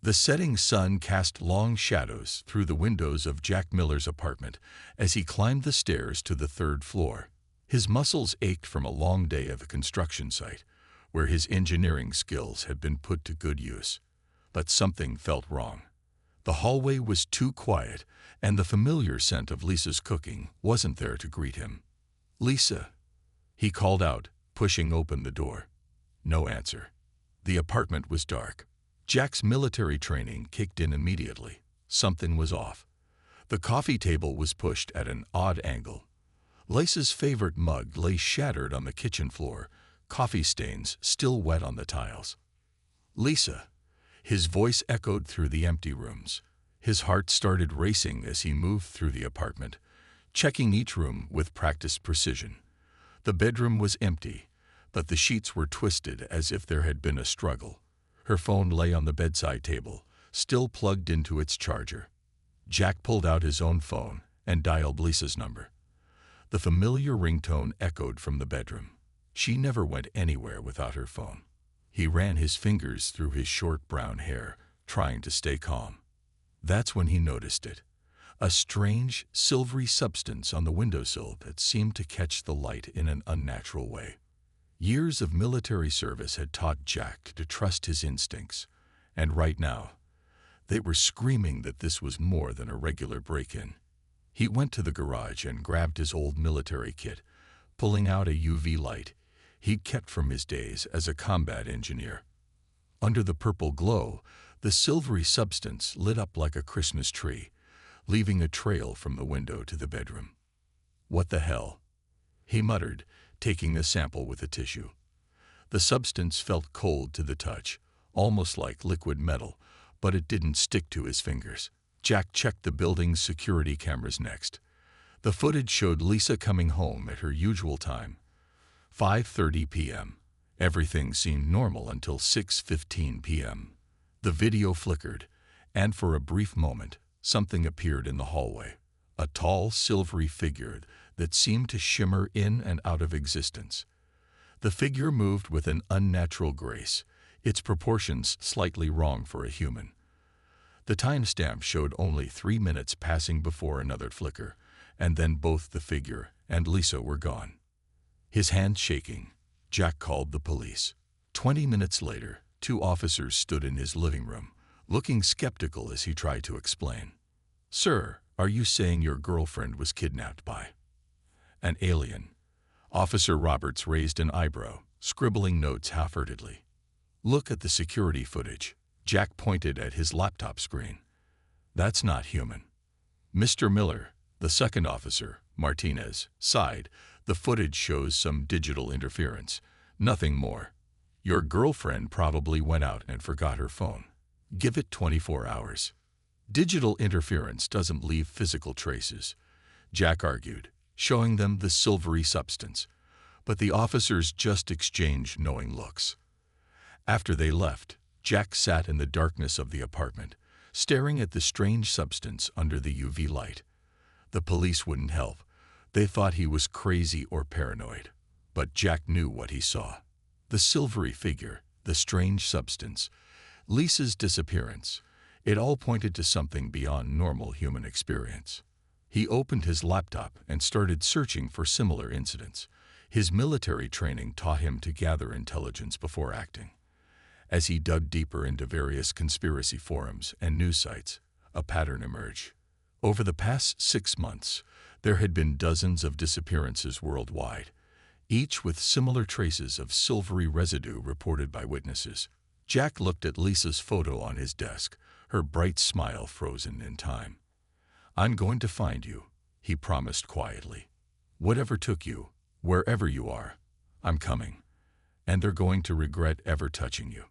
The setting sun cast long shadows through the windows of Jack Miller's apartment as he climbed the stairs to the third floor. His muscles ached from a long day at the construction site, where his engineering skills had been put to good use. But something felt wrong. The hallway was too quiet, and the familiar scent of Lisa's cooking wasn't there to greet him. "Lisa," he called out, pushing open the door. No answer. The apartment was dark. Jack's military training kicked in immediately. Something was off. The coffee table was pushed at an odd angle. Lisa's favorite mug lay shattered on the kitchen floor, coffee stains still wet on the tiles. "Lisa." His voice echoed through the empty rooms. His heart started racing as he moved through the apartment, checking each room with practiced precision. The bedroom was empty, but the sheets were twisted as if there had been a struggle. Her phone lay on the bedside table, still plugged into its charger. Jack pulled out his own phone and dialed Lisa's number. The familiar ringtone echoed from the bedroom. She never went anywhere without her phone. He ran his fingers through his short brown hair, trying to stay calm. That's when he noticed it. A strange, silvery substance on the windowsill that seemed to catch the light in an unnatural way. Years of military service had taught Jack to trust his instincts, and right now, they were screaming that this was more than a regular break-in. He went to the garage and grabbed his old military kit, pulling out a UV light he'd kept from his days as a combat engineer. Under the purple glow, the silvery substance lit up like a Christmas tree, leaving a trail from the window to the bedroom. "What the hell?" he muttered, taking the sample with a tissue. The substance felt cold to the touch, almost like liquid metal, but it didn't stick to his fingers. Jack checked the building's security cameras next. The footage showed Lisa coming home at her usual time, 5:30 p.m. Everything seemed normal until 6:15 p.m. The video flickered, and for a brief moment, something appeared in the hallway. A tall, silvery figure that seemed to shimmer in and out of existence. The figure moved with an unnatural grace, its proportions slightly wrong for a human. The timestamp showed only 3 minutes passing before another flicker, and then both the figure and Lisa were gone. His hands shaking, Jack called the police. 20 minutes later, 2 officers stood in his living room, looking skeptical as he tried to explain. "Sir, are you saying your girlfriend was kidnapped by an alien?" Officer Roberts raised an eyebrow, scribbling notes half-heartedly. "Look at the security footage." Jack pointed at his laptop screen. "That's not human." "Mr. Miller," the second officer, Martinez, sighed. "The footage shows some digital interference. Nothing more. Your girlfriend probably went out and forgot her phone. Give it 24 hours. Digital interference doesn't leave physical traces," Jack argued, showing them the silvery substance. But the officers just exchanged knowing looks. After they left, Jack sat in the darkness of the apartment, staring at the strange substance under the UV light. The police wouldn't help. They thought he was crazy or paranoid. But Jack knew what he saw. The silvery figure, the strange substance, Lisa's disappearance. It all pointed to something beyond normal human experience. He opened his laptop and started searching for similar incidents. His military training taught him to gather intelligence before acting. As he dug deeper into various conspiracy forums and news sites, a pattern emerged. Over the past 6 months, there had been dozens of disappearances worldwide, each with similar traces of silvery residue reported by witnesses. Jack looked at Lisa's photo on his desk, her bright smile frozen in time. "I'm going to find you," he promised quietly. "Whatever took you, wherever you are, I'm coming, and they're going to regret ever touching you."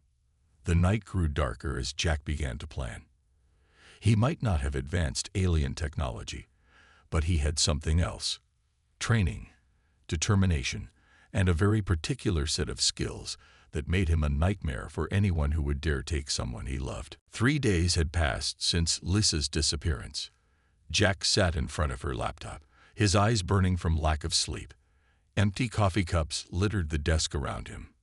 The night grew darker as Jack began to plan. He might not have advanced alien technology, but he had something else: training, determination, and a very particular set of skills that made him a nightmare for anyone who would dare take someone he loved. 3 days had passed since Lisa's disappearance. Jack sat in front of her laptop, his eyes burning from lack of sleep. Empty coffee cups littered the desk around him.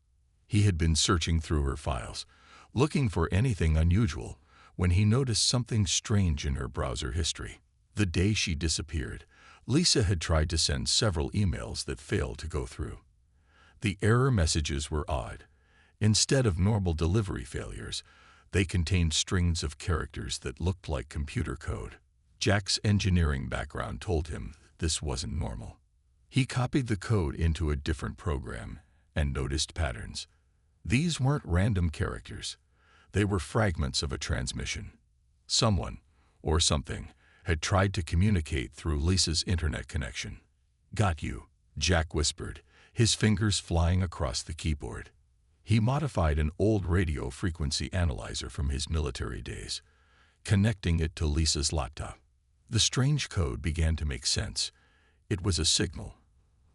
He had been searching through her files, looking for anything unusual, when he noticed something strange in her browser history. The day she disappeared, Lisa had tried to send several emails that failed to go through. The error messages were odd. Instead of normal delivery failures, they contained strings of characters that looked like computer code. Jack's engineering background told him this wasn't normal. He copied the code into a different program and noticed patterns. These weren't random characters. They were fragments of a transmission. Someone, or something, had tried to communicate through Lisa's internet connection. "Got you," Jack whispered, his fingers flying across the keyboard. He modified an old radio frequency analyzer from his military days, connecting it to Lisa's laptop. The strange code began to make sense. It was a signal,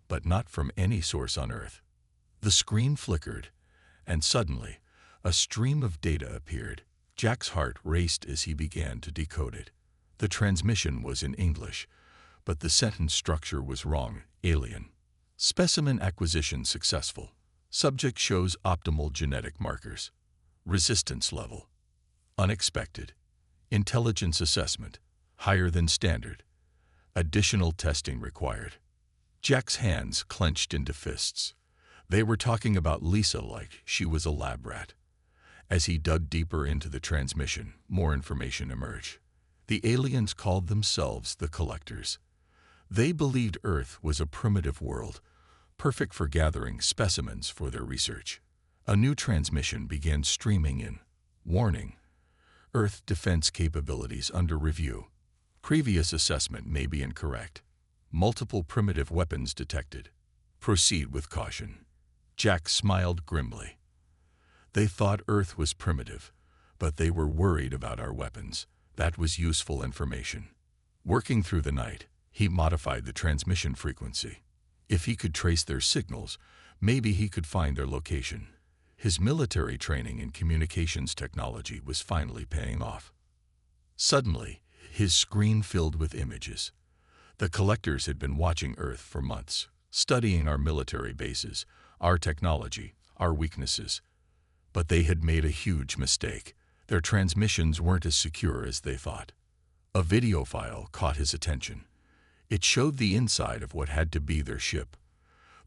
but not from any source on Earth. The screen flickered, and suddenly, a stream of data appeared. Jack's heart raced as he began to decode it. The transmission was in English, but the sentence structure was wrong. Alien. Specimen acquisition successful. Subject shows optimal genetic markers. Resistance level. Unexpected. Intelligence assessment. Higher than standard. Additional testing required. Jack's hands clenched into fists. They were talking about Lisa like she was a lab rat. As he dug deeper into the transmission, more information emerged. The aliens called themselves the Collectors. They believed Earth was a primitive world, perfect for gathering specimens for their research. A new transmission began streaming in. Warning: Earth defense capabilities under review. Previous assessment may be incorrect. Multiple primitive weapons detected. Proceed with caution. Jack smiled grimly. They thought Earth was primitive, but they were worried about our weapons. That was useful information. Working through the night, he modified the transmission frequency. If he could trace their signals, maybe he could find their location. His military training in communications technology was finally paying off. Suddenly, his screen filled with images. The Collectors had been watching Earth for months, studying our military bases, our technology, our weaknesses. But they had made a huge mistake. Their transmissions weren't as secure as they thought. A video file caught his attention. It showed the inside of what had to be their ship.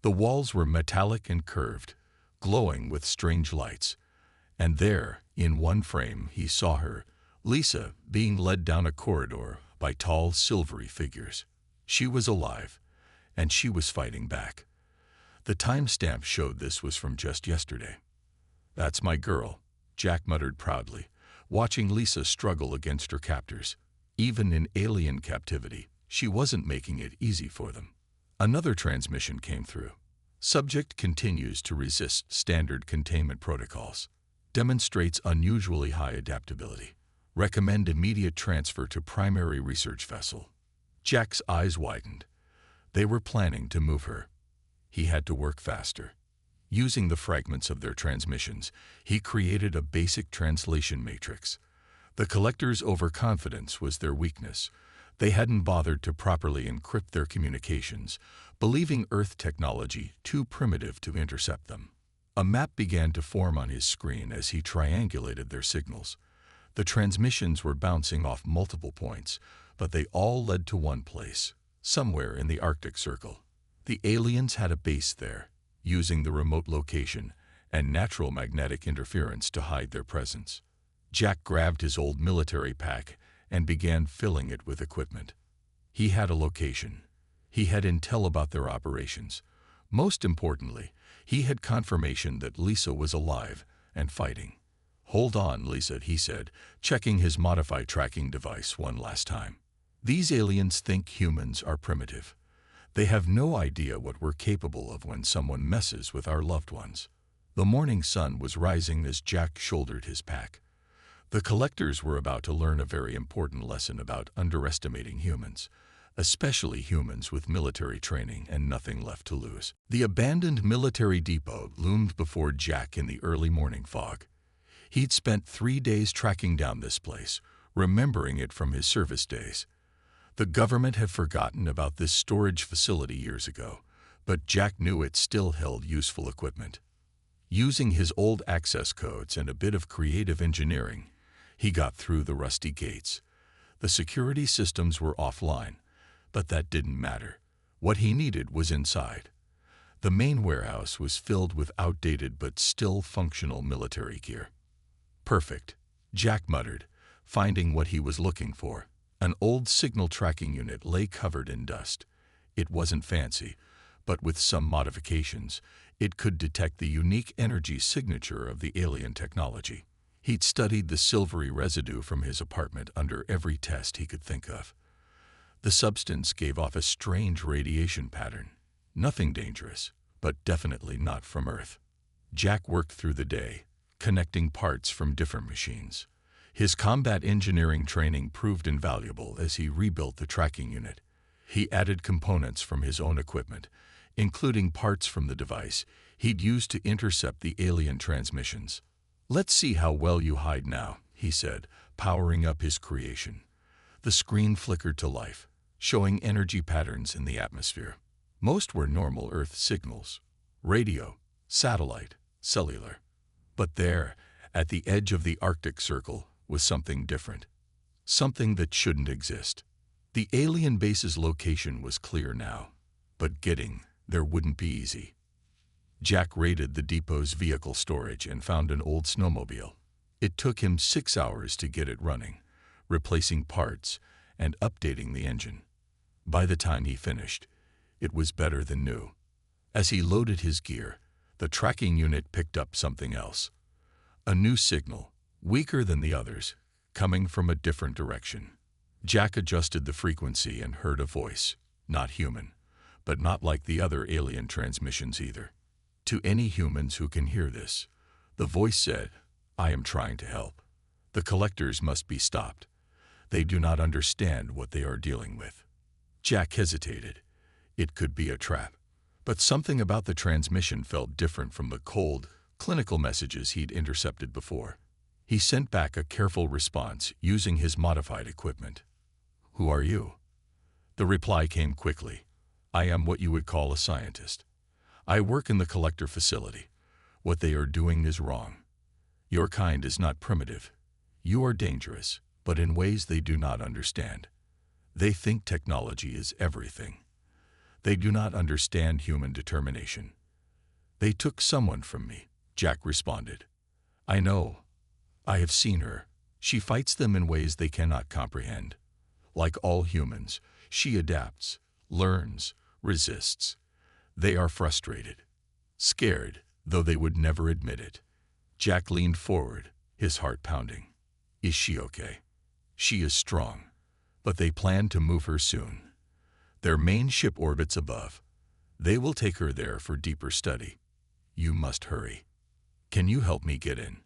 The walls were metallic and curved, glowing with strange lights. And there, in one frame, he saw her, Lisa, being led down a corridor by tall, silvery figures. She was alive, and she was fighting back. The timestamp showed this was from just yesterday. "That's my girl," Jack muttered proudly, watching Lisa struggle against her captors. Even in alien captivity, she wasn't making it easy for them. Another transmission came through. Subject continues to resist standard containment protocols. Demonstrates unusually high adaptability. Recommend immediate transfer to primary research vessel. Jack's eyes widened. They were planning to move her. He had to work faster. Using the fragments of their transmissions, he created a basic translation matrix. The Collectors' overconfidence was their weakness. They hadn't bothered to properly encrypt their communications, believing Earth technology too primitive to intercept them. A map began to form on his screen as he triangulated their signals. The transmissions were bouncing off multiple points, but they all led to one place, somewhere in the Arctic Circle. The aliens had a base there, using the remote location and natural magnetic interference to hide their presence. Jack grabbed his old military pack and began filling it with equipment. He had a location. He had intel about their operations. Most importantly, he had confirmation that Lisa was alive and fighting. "Hold on, Lisa," he said, checking his modified tracking device one last time. "These aliens think humans are primitive. They have no idea what we're capable of when someone messes with our loved ones." The morning sun was rising as Jack shouldered his pack. The Collectors were about to learn a very important lesson about underestimating humans, especially humans with military training and nothing left to lose. The abandoned military depot loomed before Jack in the early morning fog. He'd spent 3 days tracking down this place, remembering it from his service days. The government had forgotten about this storage facility years ago, but Jack knew it still held useful equipment. Using his old access codes and a bit of creative engineering, He got through the rusty gates. The security systems were offline, but that didn't matter. What he needed was inside. The main warehouse was filled with outdated but still functional military gear. Perfect, Jack muttered, finding what he was looking for. An old signal tracking unit lay covered in dust. It wasn't fancy, but with some modifications, it could detect the unique energy signature of the alien technology. He'd studied the silvery residue from his apartment under every test he could think of. The substance gave off a strange radiation pattern. Nothing dangerous, but definitely not from Earth. Jack worked through the day, connecting parts from different machines. His combat engineering training proved invaluable as he rebuilt the tracking unit. He added components from his own equipment, including parts from the device he'd used to intercept the alien transmissions. "Let's see how well you hide now," he said, powering up his creation. The screen flickered to life, showing energy patterns in the atmosphere. Most were normal Earth signals: radio, satellite, cellular. But there, at the edge of the Arctic Circle, was something different. Something that shouldn't exist. The alien base's location was clear now, but getting there wouldn't be easy. Jack raided the depot's vehicle storage and found an old snowmobile. It took him 6 hours to get it running, replacing parts and updating the engine. By the time he finished, it was better than new. As he loaded his gear, the tracking unit picked up something else. A new signal, weaker than the others, coming from a different direction. Jack adjusted the frequency and heard a voice, not human, but not like the other alien transmissions either. To any humans who can hear this, the voice said, "I am trying to help. The collectors must be stopped. They do not understand what they are dealing with." Jack hesitated. It could be a trap. But something about the transmission felt different from the cold, clinical messages he'd intercepted before. He sent back a careful response using his modified equipment. "Who are you?" The reply came quickly. "I am what you would call a scientist. I work in the collector facility. What they are doing is wrong. Your kind is not primitive. You are dangerous, but in ways they do not understand. They think technology is everything. They do not understand human determination." "They took someone from me," Jack responded. "I know. I have seen her. She fights them in ways they cannot comprehend. Like all humans, she adapts, learns, resists. They are frustrated, scared, though they would never admit it." Jack leaned forward, his heart pounding. "Is she okay?" "She is strong, but they plan to move her soon. Their main ship orbits above. They will take her there for deeper study. You must hurry. Can you help me get in?"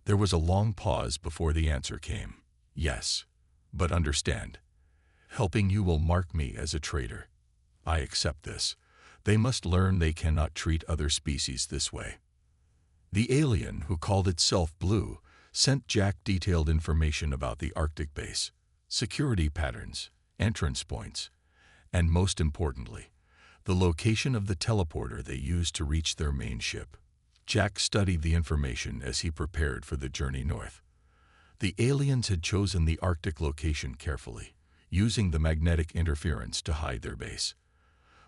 There was a long pause before the answer came. "Yes, but understand. Helping you will mark me as a traitor. I accept this. They must learn they cannot treat other species this way." The alien, who called itself Blue, sent Jack detailed information about the Arctic base, security patterns, entrance points, and most importantly, the location of the teleporter they used to reach their main ship. Jack studied the information as he prepared for the journey north. The aliens had chosen the Arctic location carefully, using the magnetic interference to hide their base.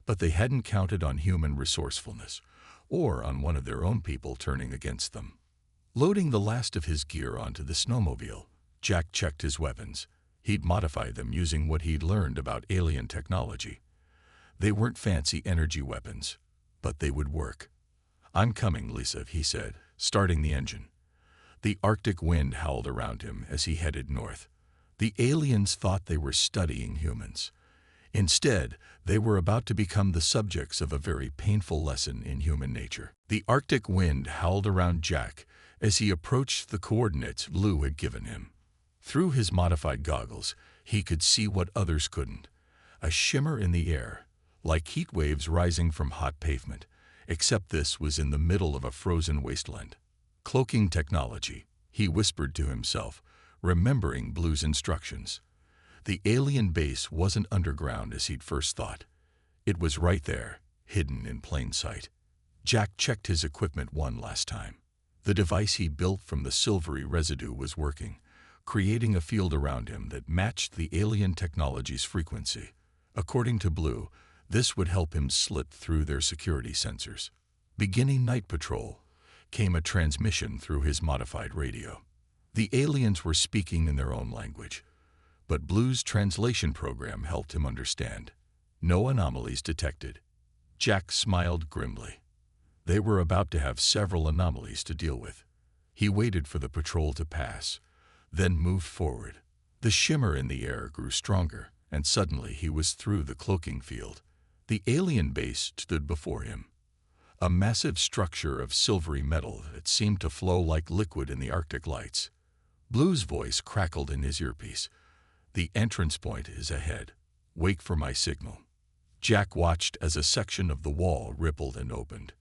But they hadn't counted on human resourcefulness, or on one of their own people turning against them. Loading the last of his gear onto the snowmobile, Jack checked his weapons. He'd modified them using what he'd learned about alien technology. They weren't fancy energy weapons, but they would work. "I'm coming, Lisa," he said, starting the engine. The Arctic wind howled around him as he headed north. The aliens thought they were studying humans. Instead, they were about to become the subjects of a very painful lesson in human nature. The Arctic wind howled around Jack as he approached the coordinates Blue had given him. Through his modified goggles, he could see what others couldn't: a shimmer in the air, like heat waves rising from hot pavement, except this was in the middle of a frozen wasteland. "Cloaking technology," he whispered to himself, remembering Blue's instructions. The alien base wasn't underground as he'd first thought. It was right there, hidden in plain sight. Jack checked his equipment one last time. The device he built from the silvery residue was working, creating a field around him that matched the alien technology's frequency. According to Blue, this would help him slit through their security sensors. Beginning night patrol, came a transmission through his modified radio. The aliens were speaking in their own language, but Blue's translation program helped him understand. No anomalies detected. Jack smiled grimly. They were about to have several anomalies to deal with. He waited for the patrol to pass, then moved forward. The shimmer in the air grew stronger, and suddenly he was through the cloaking field. The alien base stood before him. A massive structure of silvery metal that seemed to flow like liquid in the Arctic lights. Blue's voice crackled in his earpiece. "The entrance point is ahead. Wait for my signal." Jack watched as a section of the wall rippled and opened.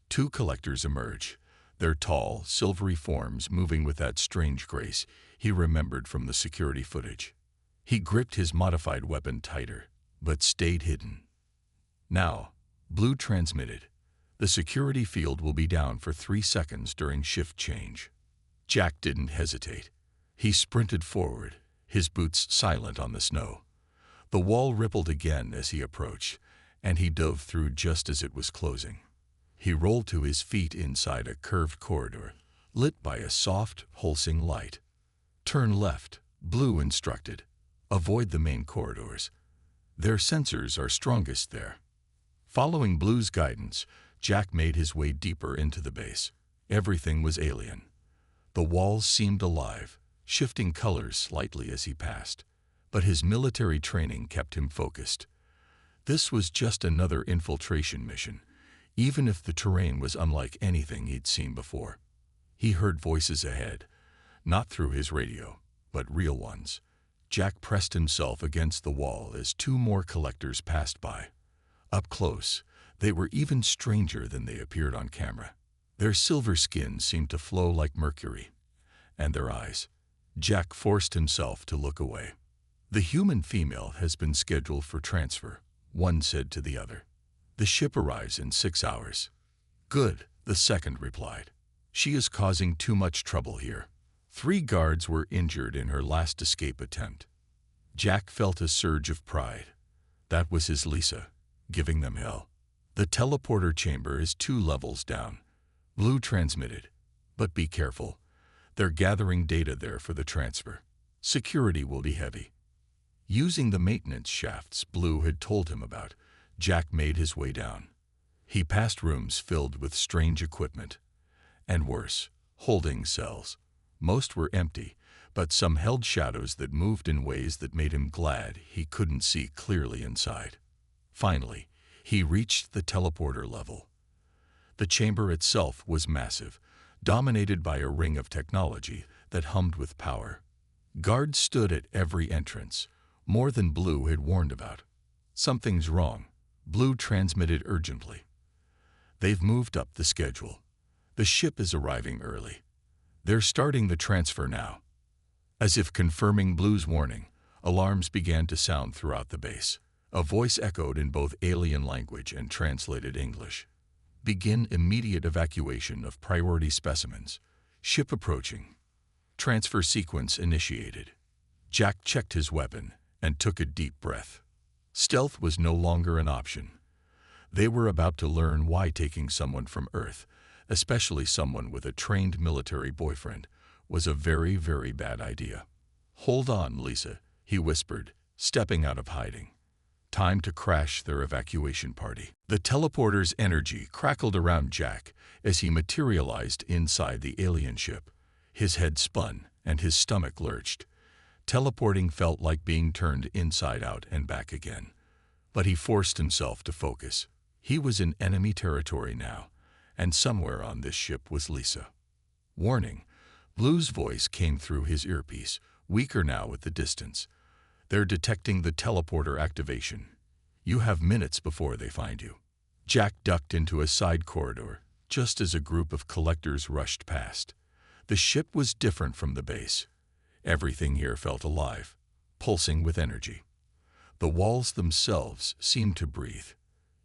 Two collectors emerged, their tall, silvery forms moving with that strange grace he remembered from the security footage. He gripped his modified weapon tighter, but stayed hidden. "Now," Blue transmitted, "the security field will be down for 3 seconds during shift change." Jack didn't hesitate. He sprinted forward, his boots silent on the snow. The wall rippled again as he approached, and he dove through just as it was closing. He rolled to his feet inside a curved corridor, lit by a soft, pulsing light. "Turn left," Blue instructed. "Avoid the main corridors. Their sensors are strongest there." Following Blue's guidance, Jack made his way deeper into the base. Everything was alien. The walls seemed alive, shifting colors slightly as he passed, but his military training kept him focused. This was just another infiltration mission, even if the terrain was unlike anything he'd seen before. He heard voices ahead, not through his radio, but real ones. Jack pressed himself against the wall as 2 more collectors passed by. Up close, they were even stranger than they appeared on camera. Their silver skin seemed to flow like mercury, and their eyes. Jack forced himself to look away. "The human female has been scheduled for transfer," one said to the other. "The ship arrives in 6 hours." "Good," the second replied. "She is causing too much trouble here." 3 guards were injured in her last escape attempt. Jack felt a surge of pride. That was his Lisa, giving them hell. "The teleporter chamber is 2 levels down," Blue transmitted. "But be careful. They're gathering data there for the transfer. Security will be heavy." Using the maintenance shafts Blue had told him about, Jack made his way down. He passed rooms filled with strange equipment. And worse, holding cells. Most were empty, but some held shadows that moved in ways that made him glad he couldn't see clearly inside. Finally, he reached the teleporter level. The chamber itself was massive, dominated by a ring of technology that hummed with power. Guards stood at every entrance, more than Blue had warned about. "Something's wrong," Blue transmitted urgently. "They've moved up the schedule. The ship is arriving early. They're starting the transfer now." As if confirming Blue's warning, alarms began to sound throughout the base. A voice echoed in both alien language and translated English. "Begin immediate evacuation of priority specimens. Ship approaching. Transfer sequence initiated." Jack checked his weapon and took a deep breath. Stealth was no longer an option. They were about to learn why taking someone from Earth, especially someone with a trained military boyfriend, was a very, very bad idea. "Hold on, Lisa," he whispered, stepping out of hiding. Time to crash their evacuation party. The teleporter's energy crackled around Jack as he materialized inside the alien ship. His head spun and his stomach lurched. Teleporting felt like being turned inside out and back again. But he forced himself to focus. He was in enemy territory now, and somewhere on this ship was Lisa. "Warning," Blue's voice came through his earpiece, weaker now at the distance. "They're detecting the teleporter activation. You have minutes before they find you." Jack ducked into a side corridor, just as a group of collectors rushed past. The ship was different from the base. Everything here felt alive, pulsing with energy. The walls themselves seemed to breathe.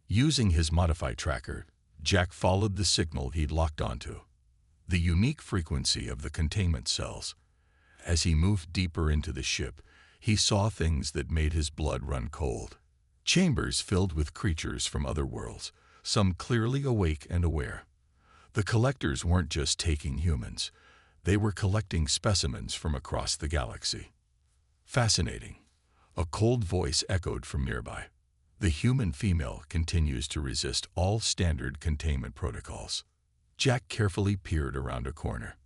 Using his modified tracker, Jack followed the signal he'd locked onto. The unique frequency of the containment cells. As he moved deeper into the ship, he saw things that made his blood run cold. Chambers filled with creatures from other worlds, some clearly awake and aware. The collectors weren't just taking humans. They were collecting specimens from across the galaxy. Fascinating. A cold voice echoed from nearby. The human female continues to resist all standard containment protocols. Jack carefully peered around a corner.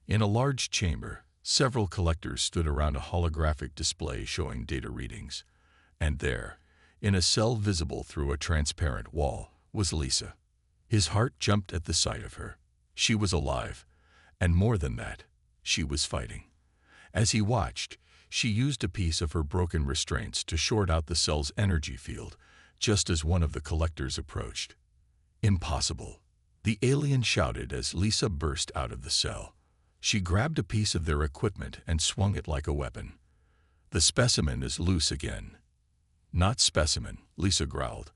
In a large chamber, several collectors stood around a holographic display showing data readings. And there, in a cell visible through a transparent wall, was Lisa. His heart jumped at the sight of her. She was alive, and more than that, she was fighting. As he watched, she used a piece of her broken restraints to short out the cell's energy field, just as one of the collectors approached. "Impossible," the alien shouted as Lisa burst out of the cell. She grabbed a piece of their equipment and swung it like a weapon. "The specimen is loose again." "Not specimen," Lisa growled,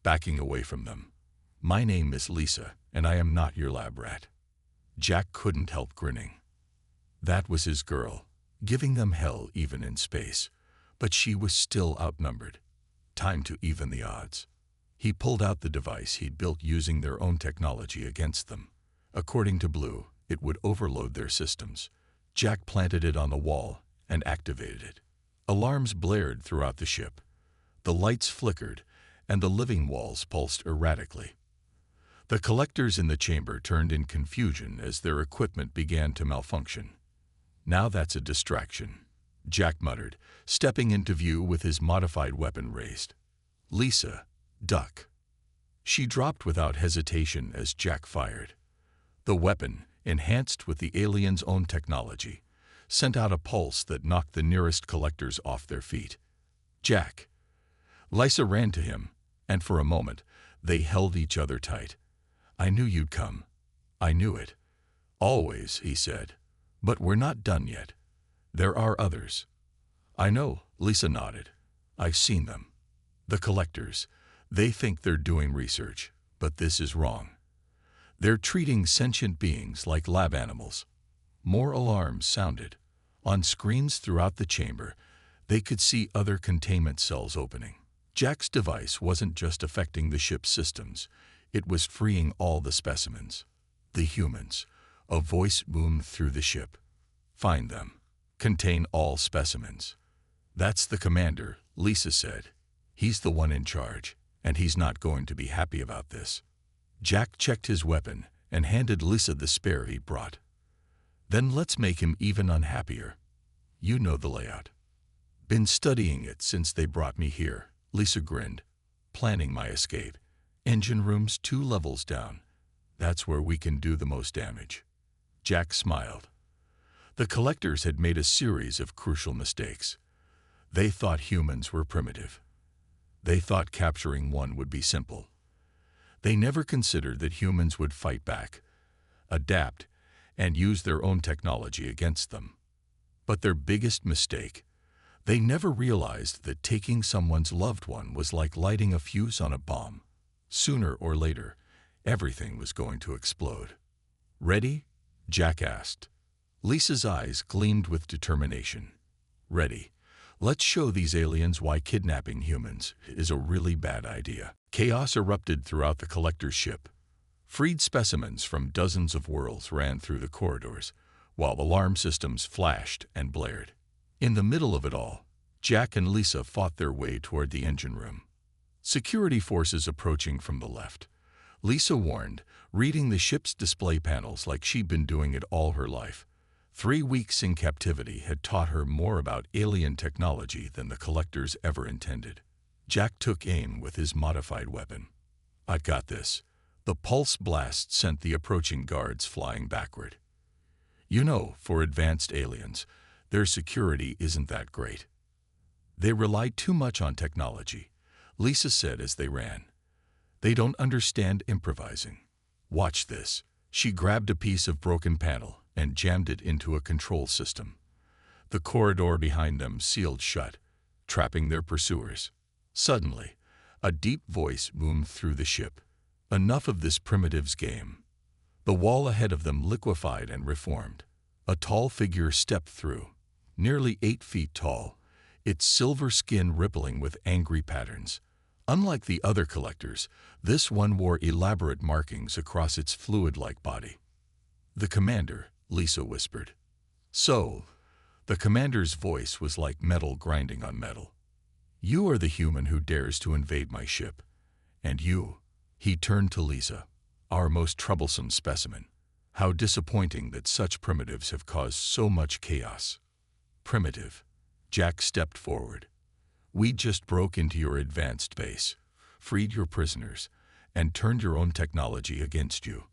backing away from them. "My name is Lisa, and I am not your lab rat." Jack couldn't help grinning. That was his girl, giving them hell even in space. But she was still outnumbered. Time to even the odds. He pulled out the device he'd built using their own technology against them. According to Blue, it would overload their systems. Jack planted it on the wall and activated it. Alarms blared throughout the ship. The lights flickered, and the living walls pulsed erratically. The collectors in the chamber turned in confusion as their equipment began to malfunction. "Now that's a distraction," Jack muttered, stepping into view with his modified weapon raised. "Lisa, duck." She dropped without hesitation as Jack fired. The weapon, enhanced with the alien's own technology, sent out a pulse that knocked the nearest collectors off their feet. "Jack!" Lisa ran to him, and for a moment, they held each other tight. "I knew you'd come. I knew it." "Always," he said. "But we're not done yet. There are others." "I know," Lisa nodded. "I've seen them. The collectors. They think they're doing research, but this is wrong. They're treating sentient beings like lab animals." More alarms sounded. On screens throughout the chamber, they could see other containment cells opening. Jack's device wasn't just affecting the ship's systems. It was freeing all the specimens. The humans. A voice boomed through the ship. "Find them. Contain all specimens." "That's the commander," Lisa said. "He's the one in charge, and he's not going to be happy about this." Jack checked his weapon and handed Lisa the spare he brought. "Then let's make him even unhappier. You know the layout." "Been studying it since they brought me here," Lisa grinned. "Planning my escape. Engine rooms 2 levels down. That's where we can do the most damage." Jack smiled. The collectors had made a series of crucial mistakes. They thought humans were primitive. They thought capturing one would be simple. They never considered that humans would fight back, adapt, and use their own technology against them. But their biggest mistake, they never realized that taking someone's loved one was like lighting a fuse on a bomb. Sooner or later, everything was going to explode. "Ready?" Jack asked. Lisa's eyes gleamed with determination. "Ready. Let's show these aliens why kidnapping humans is a really bad idea." Chaos erupted throughout the collector's ship. Freed specimens from dozens of worlds ran through the corridors, while alarm systems flashed and blared. In the middle of it all, Jack and Lisa fought their way toward the engine room. Security forces approaching from the left. Lisa warned, reading the ship's display panels like she'd been doing it all her life. 3 weeks in captivity had taught her more about alien technology than the collectors ever intended. Jack took aim with his modified weapon. "I got this." The pulse blast sent the approaching guards flying backward. You know, for advanced aliens, their security isn't that great. They rely too much on technology, Lisa said as they ran. They don't understand improvising. "Watch this." She grabbed a piece of broken panel and jammed it into a control system. The corridor behind them sealed shut, trapping their pursuers. Suddenly, a deep voice boomed through the ship. "Enough of this primitive's game." The wall ahead of them liquefied and reformed. A tall figure stepped through, nearly 8 feet tall, its silver skin rippling with angry patterns. Unlike the other collectors, this one wore elaborate markings across its fluid-like body. "The commander," Lisa whispered. "So," the commander's voice was like metal grinding on metal. "You are the human who dares to invade my ship. And you," he turned to Lisa, "our most troublesome specimen. How disappointing that such primitives have caused so much chaos." "Primitive." Jack stepped forward. "We just broke into your advanced base, freed your prisoners, and turned your own technology against you.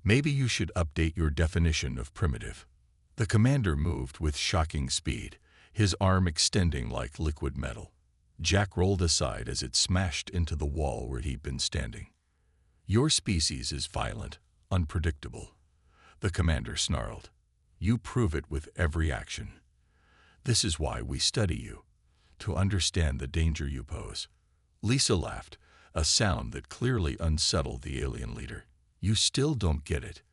Maybe you should update your definition of primitive." The commander moved with shocking speed, his arm extending like liquid metal. Jack rolled aside as it smashed into the wall where he'd been standing. "Your species is violent, unpredictable," the commander snarled. "You prove it with every action. This is why we study you, to understand the danger you pose." Lisa laughed, a sound that clearly unsettled the alien leader. "You still don't get it.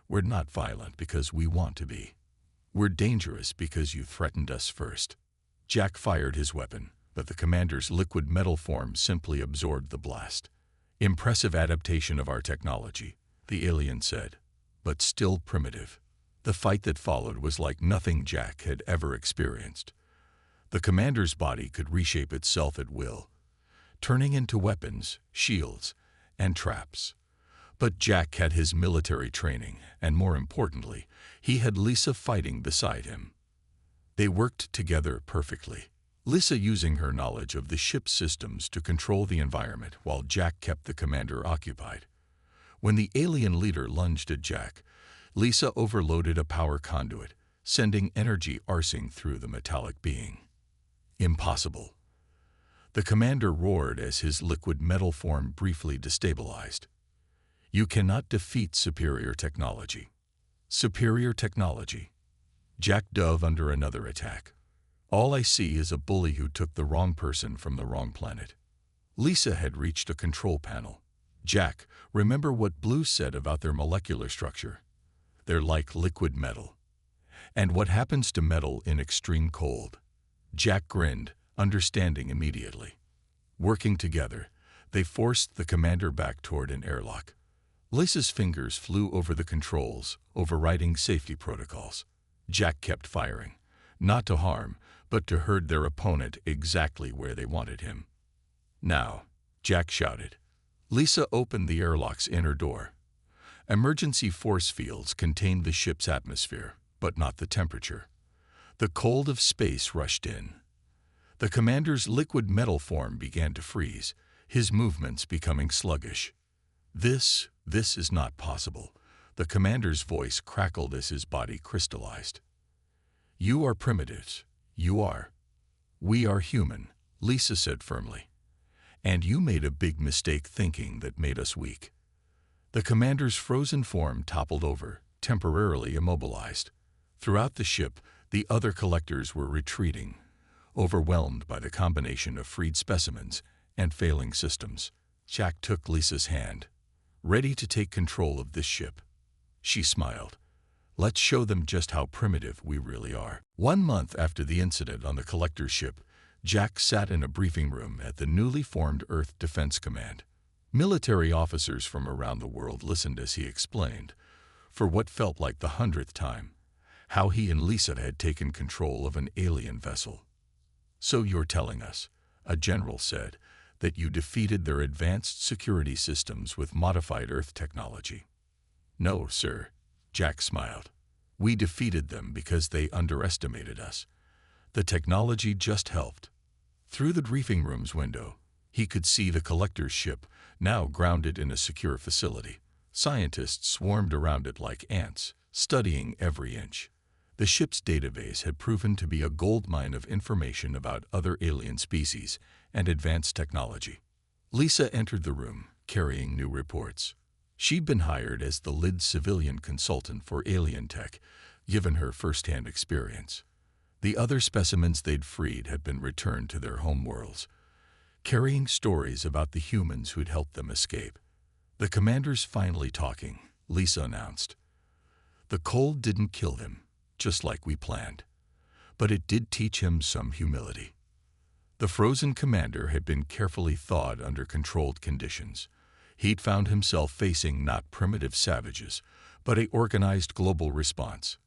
We're not violent because we want to be. We're dangerous because you threatened us first." Jack fired his weapon, but the commander's liquid metal form simply absorbed the blast. "Impressive adaptation of our technology," the alien said, "but still primitive." The fight that followed was like nothing Jack had ever experienced. The commander's body could reshape itself at will, turning into weapons, shields, and traps. But Jack had his military training, and more importantly, he had Lisa fighting beside him. They worked together perfectly, Lisa using her knowledge of the ship's systems to control the environment while Jack kept the commander occupied. When the alien leader lunged at Jack, Lisa overloaded a power conduit, sending energy coursing through the metallic being. "Impossible." The commander roared as his liquid metal form briefly destabilized. "You cannot defeat superior technology." "Superior technology." Jack dove under another attack. "All I see is a bully who took the wrong person from the wrong planet." Lisa had reached a control panel. "Jack, remember what Blue said about their molecular structure? They're like liquid metal. And what happens to metal in extreme cold?" Jack grinned, understanding immediately. Working together, they forced the commander back toward an airlock. Lisa's fingers flew over the controls, overriding safety protocols. Jack kept firing, not to harm, but to herd their opponent exactly where they wanted him. "Now," Jack shouted. Lisa opened the airlock's inner door. Emergency force fields contained the ship's atmosphere, but not the temperature. The cold of space rushed in. The commander's liquid metal form began to freeze, his movements becoming sluggish. This is not possible." The commander's voice crackled as his body crystallized. "You are primitives. You are. We are human," Lisa said firmly. "And you made a big mistake thinking that made us weak." The commander's frozen form toppled over, temporarily immobilized. Throughout the ship, the other collectors were retreating, overwhelmed by the combination of freed specimens and failing systems. Jack took Lisa's hand. "Ready to take control of this ship." She smiled. "Let's show them just how primitive we really are." 1 month after the incident on the collector's ship, Jack sat in a briefing room at the newly formed Earth Defense Command. Military officers from around the world listened as he explained, for what felt like the 100th time, how he and Lisa had taken control of an alien vessel. "So you're telling us," a general said, "that you defeated their advanced security systems with modified Earth technology?" "No, sir," Jack smiled. "We defeated them because they underestimated us. The technology just helped." Through the briefing room's window, he could see the collector's ship, now grounded in a secure facility. Scientists swarmed around it like ants, studying every inch. The ship's database had proven to be a goldmine of information about other alien species and advanced technology. Lisa entered the room, carrying new reports. She'd been hired as the lead civilian consultant for alien tech, given her first-hand experience. The other specimens they'd freed had been returned to their home worlds, carrying stories about the humans who'd helped them escape. "The commander's finally talking," Lisa announced. "The cold didn't kill them, just like we planned. but it did teach him some humility. The frozen commander had been carefully thawed under controlled conditions. He'd found himself facing not primitive savages, but an organized global response.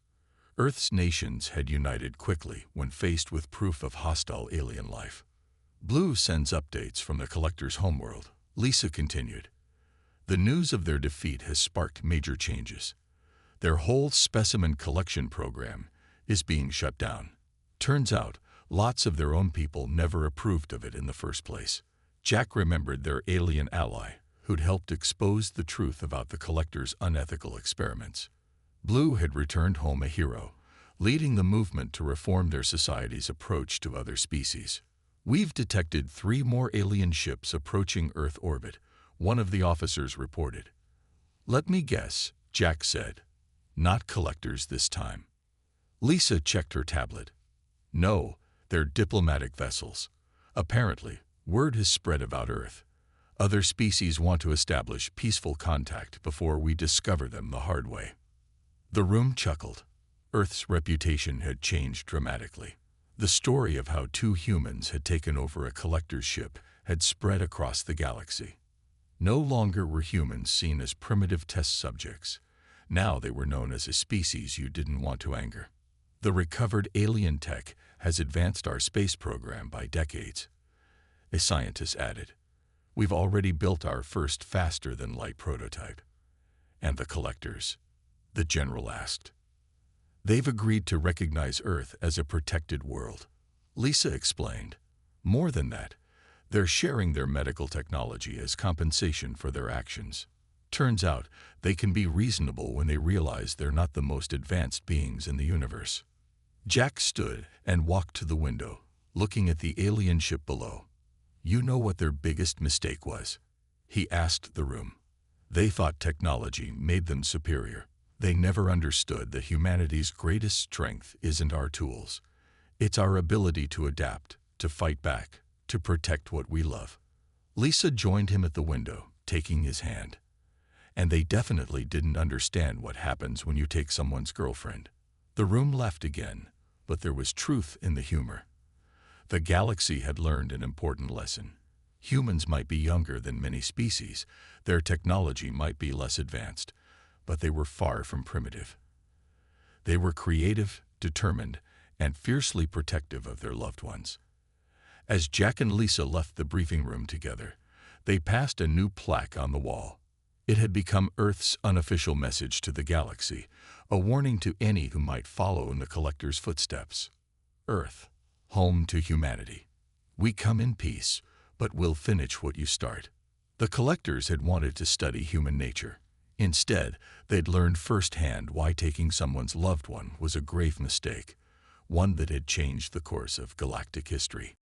Earth's nations had united quickly when faced with proof of hostile alien life. Blue sends updates from the collector's homeworld, Lisa continued. The news of their defeat has sparked major changes. Their whole specimen collection program is being shut down. Turns out, lots of their own people never approved of it in the first place. Jack remembered their alien ally, who'd helped expose the truth about the collector's unethical experiments. Blue had returned home a hero, leading the movement to reform their society's approach to other species. We've detected 3 more alien ships approaching Earth orbit, one of the officers reported. Let me guess, Jack said. Not collectors this time. Lisa checked her tablet. No, they're diplomatic vessels. Apparently, word has spread about Earth. Other species want to establish peaceful contact before we discover them the hard way. The room chuckled. Earth's reputation had changed dramatically. The story of how 2 humans had taken over a collector's ship had spread across the galaxy. No longer were humans seen as primitive test subjects. Now they were known as a species you didn't want to anger. The recovered alien tech has advanced our space program by decades. A scientist added, we've already built our first faster-than-light prototype. And the collectors? The general asked. They've agreed to recognize Earth as a protected world. Lisa explained. More than that, they're sharing their medical technology as compensation for their actions. Turns out, they can be reasonable when they realize they're not the most advanced beings in the universe. Jack stood and walked to the window, looking at the alien ship below. You know what their biggest mistake was? He asked the room. They thought technology made them superior. They never understood that humanity's greatest strength isn't our tools. It's our ability to adapt, to fight back, to protect what we love. Lisa joined him at the window, taking his hand. And they definitely didn't understand what happens when you take someone's girlfriend. The room laughed again, but there was truth in the humor. The galaxy had learned an important lesson. Humans might be younger than many species, their technology might be less advanced, but they were far from primitive. They were creative, determined, and fiercely protective of their loved ones. As Jack and Lisa left the briefing room together, they passed a new plaque on the wall. It had become Earth's unofficial message to the galaxy, a warning to any who might follow in the collector's footsteps. Earth, home to humanity. We come in peace, but we'll finish what you start. The collectors had wanted to study human nature. Instead, they'd learned firsthand why taking someone's loved one was a grave mistake, one that had changed the course of galactic history.